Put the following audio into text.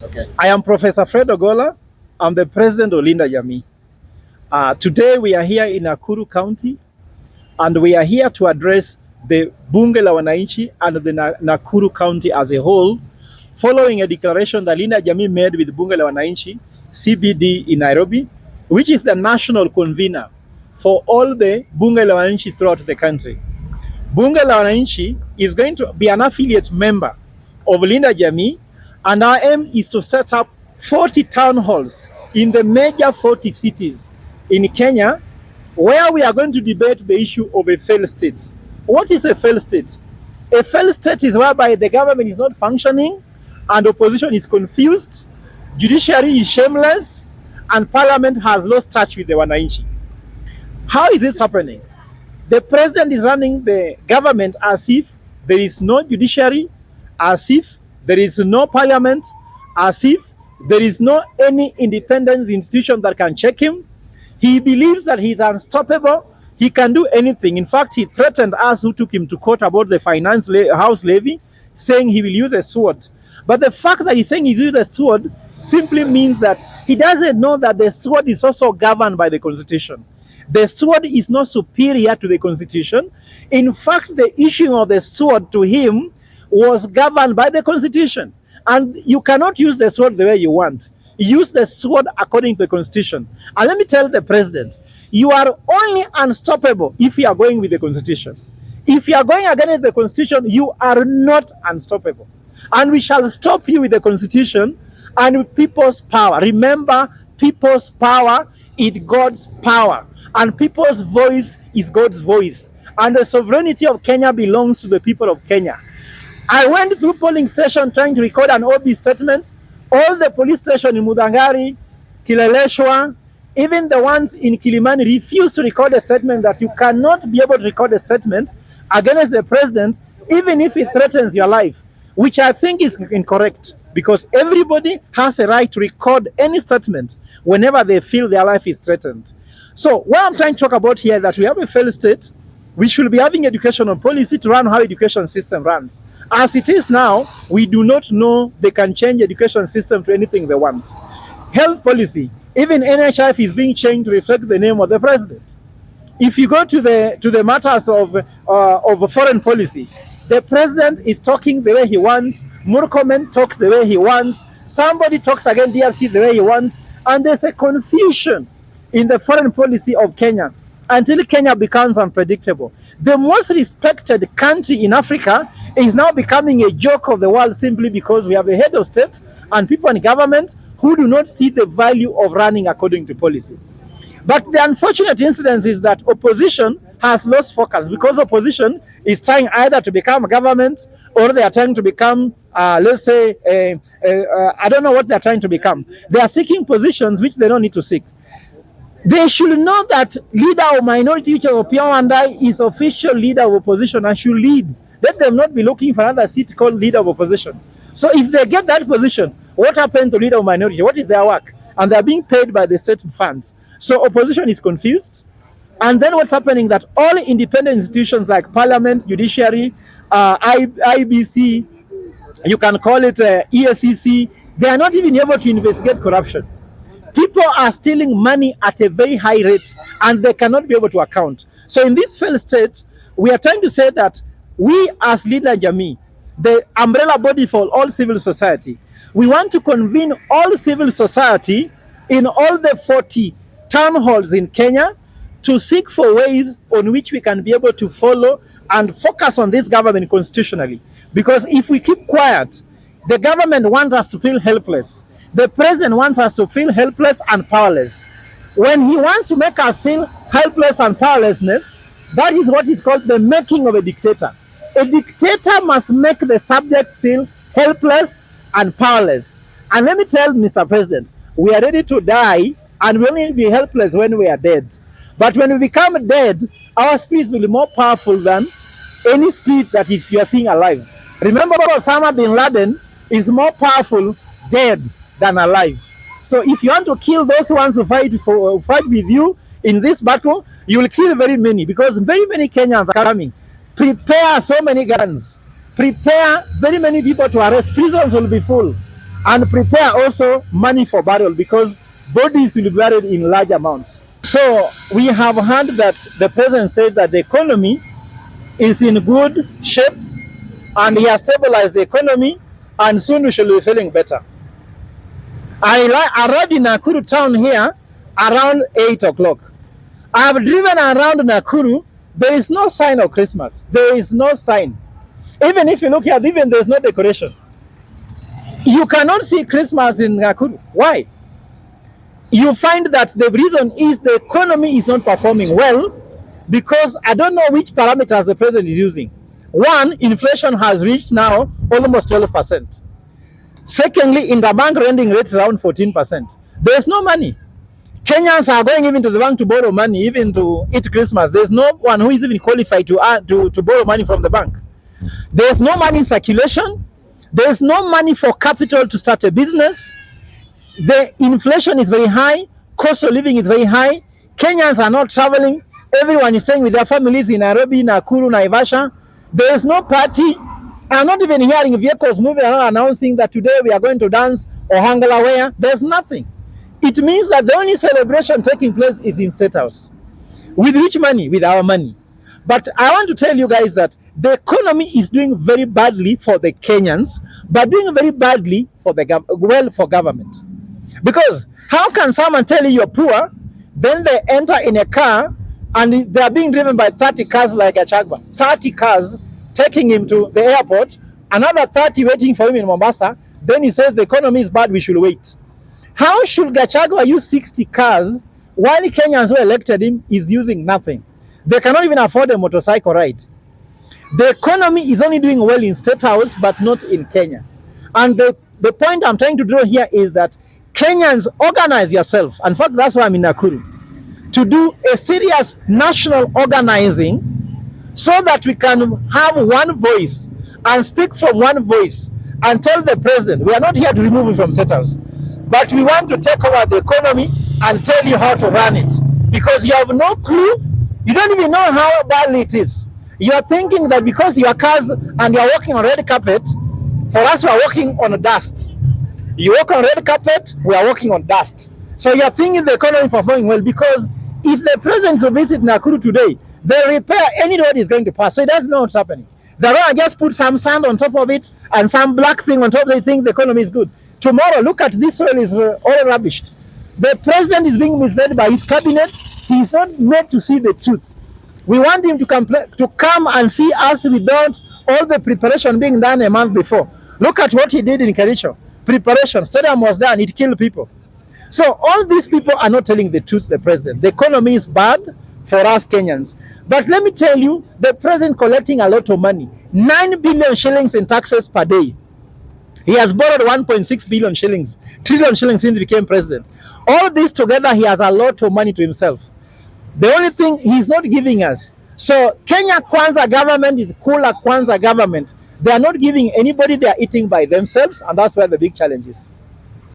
Okay. I am Professor Fred Ogola. I'm the president of Jamii. Today we are here in Nakuru County and we are here to address the Bunge la Wananchi and the Nakuru County as a whole, following a declaration that Jamii made with Bunge la Wananchi, CBD in Nairobi, which is the national convener for all the Bunge la Wananchi throughout the country. Bunge la Wananchi is going to be an affiliate member of Jamii, and our aim is to set up 40 town halls in the major 40 cities in Kenya, where we are going to debate the issue of a failed state. What is a failed state? A failed state is whereby the government is not functioning and opposition is confused, judiciary is shameless, and parliament has lost touch with the Wananchi. How is this happening? The president is running the government as if there is no judiciary, as if there is no parliament, as if there is no any independent institution that can check him. He believes that he is unstoppable. He can do anything. In fact, he threatened us who took him to court about the house levy, saying he will use a sword. But the fact that he's saying he uses a sword simply means that he doesn't know that the sword is also governed by the Constitution. The sword is not superior to the Constitution. In fact, the issuing of the sword to him was governed by the Constitution. And you cannot use the sword the way you want. Use the sword according to the Constitution. And let me tell the president, you are only unstoppable if you are going with the Constitution. If you are going against the Constitution, you are not unstoppable. And we shall stop you with the Constitution and with people's power. Remember, people's power is God's power. And people's voice is God's voice. And the sovereignty of Kenya belongs to the people of Kenya. I went through polling station trying to record an OB statement. All the police stations in Mudangari, Kileleshwa, even the ones in Kilimani refused to record a statement that you cannot be able to record a statement against the president, even if it threatens your life, which I think is incorrect, because everybody has a right to record any statement whenever they feel their life is threatened. So what I'm trying to talk about here is that we have a failed state. We should be having educational policy to run how education system runs. As it is now, we do not know they can change education system to anything they want. Health policy, even NHIF is being changed to reflect the name of the president. If you go to the matters of foreign policy, the president is talking the way he wants. Murkomen talks the way he wants. Somebody talks against DRC the way he wants. And there's a confusion in the foreign policy of Kenya until Kenya becomes unpredictable. The most respected country in Africa is now becoming a joke of the world simply because we have a head of state and people in government who do not see the value of running according to policy. But the unfortunate incidence is that opposition has lost focus because opposition is trying either to become government or they are trying to become, let's say, I don't know what they are trying to become. They are seeking positions which they don't need to seek. They should know that leader of minority, which is Opion and I, is official leader of opposition and should lead. Let them not be looking for another seat called leader of opposition. So if they get that position, what happened to leader of minority? What is their work? And they're being paid by the state funds. So opposition is confused. And then what's happening that all independent institutions like parliament, judiciary, IBC, you can call it ESCC, they are not even able to investigate corruption. People are stealing money at a very high rate and they cannot be able to account. So in this failed state, we are trying to say that we as Jamii, the umbrella body for all civil society, we want to convene all civil society in all the 40 town halls in Kenya to seek for ways on which we can be able to follow and focus on this government constitutionally. Because if we keep quiet, the government wants us to feel helpless. The president wants us to feel helpless and powerless. When he wants to make us feel helpless and powerlessness, that is what is called the making of a dictator. A dictator must make the subject feel helpless and powerless. And let me tell Mr. President, we are ready to die and we will be helpless when we are dead. But when we become dead, our spirit will be more powerful than any spirit that is you are seeing alive. Remember, Osama bin Laden is more powerful dead than alive. So if you want to kill those who want to fight with you in this battle, you will kill very many because very many Kenyans are coming. Prepare so many guns. Prepare very many people to arrest. Prisons will be full. and prepare also money for burial, because bodies will be buried in large amounts. So we have heard that the president said that the economy is in good shape and he has stabilized the economy, and soon we shall be feeling better. I arrived in Nakuru town here around 8 o'clock. I have driven around Nakuru. There is no sign of Christmas. There is no sign. Even if you look here, even there is no decoration. You cannot see Christmas in Nakuru. Why? You find that the reason is the economy is not performing well, because I don't know which parameters the president is using. One, inflation has reached now almost 12%. Secondly, interbank lending rate is around 14%. There's no money. Kenyans are going even to the bank to borrow money, even to eat Christmas. There's no one who is even qualified to borrow money from the bank. There's no money in circulation. There's no money for capital to start a business. The inflation is very high. Cost of living is very high. Kenyans are not traveling. Everyone is staying with their families in Nairobi, Nakuru, Naivasha. There is no party. I'm not even hearing vehicles moving around announcing that today we are going to dance or Ogola where. There's nothing. It means that the only celebration taking place is in State House. With which money? With our money. But I want to tell you guys that the economy is doing very badly for the Kenyans, but doing very badly for the for government. Because how can someone tell you you're poor, then they enter in a car and they are being driven by 30 cars like a Chagba, 30 cars taking him to the airport, another 30 waiting for him in Mombasa, then he says the economy is bad, we should wait. How should Gachagua use 60 cars while Kenyans who elected him is using nothing? They cannot even afford a motorcycle ride. The economy is only doing well in State House, but not in Kenya. And the point I'm trying to draw here is that Kenyans, organize yourself. In fact, that's why I'm in Nakuru, to do a serious national organizing so that we can have one voice and speak from one voice and tell the president, we are not here to remove you from State House, but we want to take over the economy and tell you how to run it. Because you have no clue, you don't even know how badly it is. You are thinking that because you are cars and you are walking on red carpet, for us we are walking on dust. You walk on red carpet, we are walking on dust. So you are thinking the economy is performing well, because if the president will visit Nakuru today, the repair any road is going to pass. So he doesn't know what's happening. They're going to just put some sand on top of it and some black thing on top. They think the economy is good. Tomorrow, look at this soil is all rubbished. The president is being misled by his cabinet. He is not made to see the truth. We want him to come and see us without all the preparation being done a month before. Look at what he did in Kericho. Preparation, stadium was done, it killed people. So all these people are not telling the truth, the president. The economy is bad for us Kenyans. But let me tell you, the president collecting a lot of money, 9 billion shillings in taxes per day. He has borrowed 1.6 billion shillings, trillion shillings since he became president. All this together, he has a lot of money to himself. The only thing he's not giving us. So Kenya Kwanza government is Kula Kwanza government. They are not giving anybody, they are eating by themselves, and that's where the big challenge is.